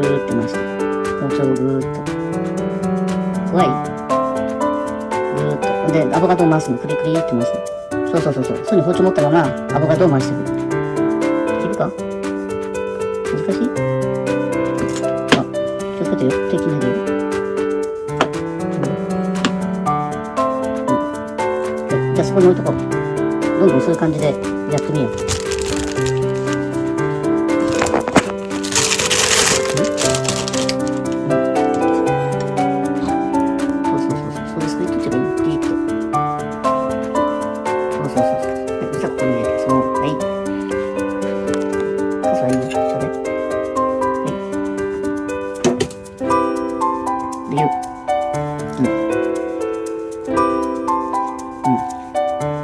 ぐーって回して、包丁をぐーっと。怖い？ぐーっと。で、アボカドを回すの。クリクリって回すの。そう。そうに包丁持ったまま、アボカドを回してくる。いけるか？難しい？あ、気をつけてよ。手切んないでよ。じゃあそこに置いとこう。どんどんそういう感じでやってみよう。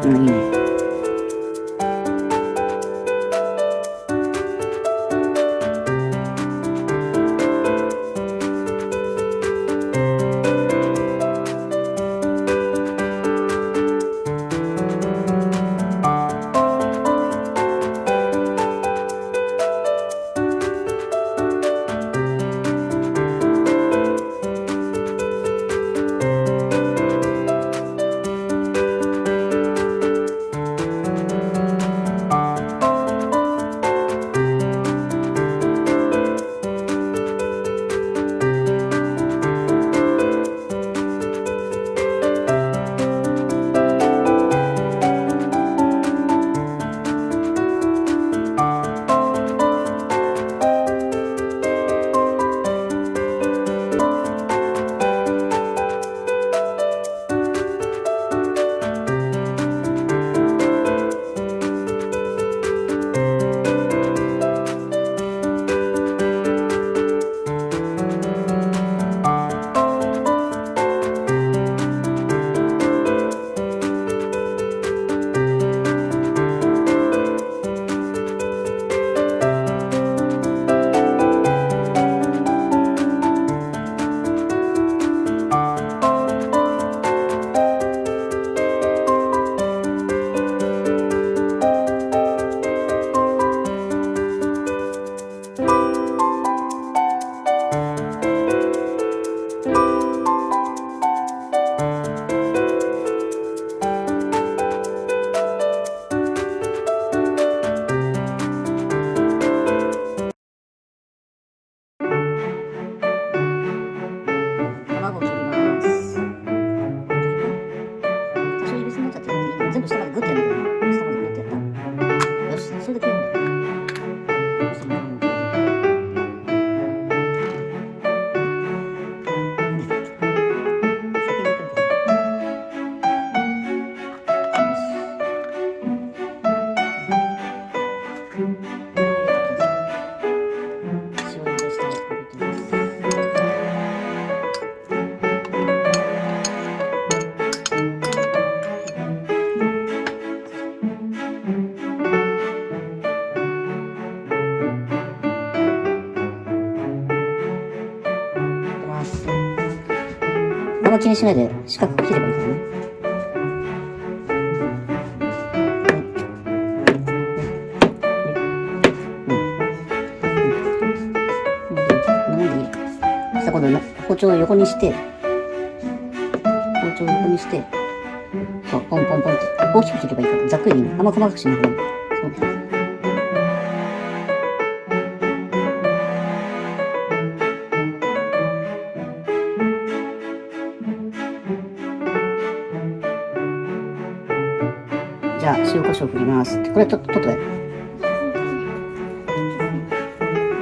いいね。あんま気にしないで四角く切ればいいからね。さあ今度包丁を横にして、そうポンポンポンって大きく切ればいいから、ざっくりね、あんま細かくしない方がいい。じゃあ塩コショウ振ります。これ取って消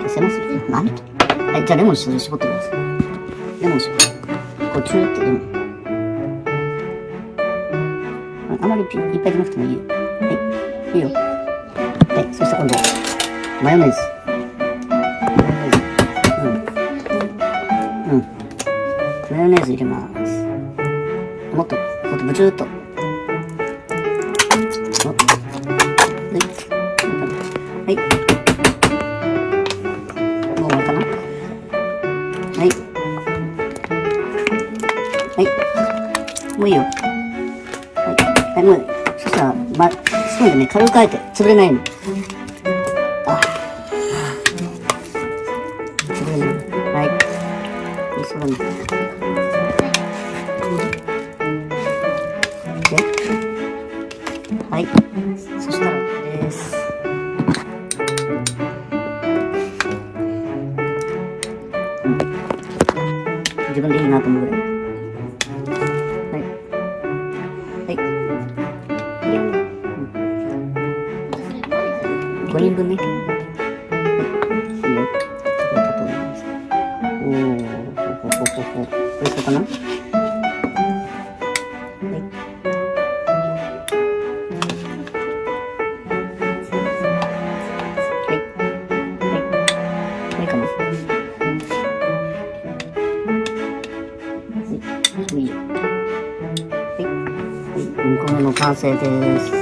せます？何と？はい、じゃあレモン絞ってください。レモン絞る。こうチューってレモン。あまりいっぱいじゃなくてもいいよ。はい、いいよ。はい、そしたら今度マヨネーズ。マヨネーズ入れます。もっとブチューっと。はい。もう終わりかな？はい。はい。もういいよ。はい、もう、そしたら、スプーンでね、軽くあえて、潰れないの。潰れない。そうだね。はい。そしたらです。自分でいいなと思うぐらい。はい。はい。5人分ね。はい。いいよ。おー、これそうかな？2個目の完成です。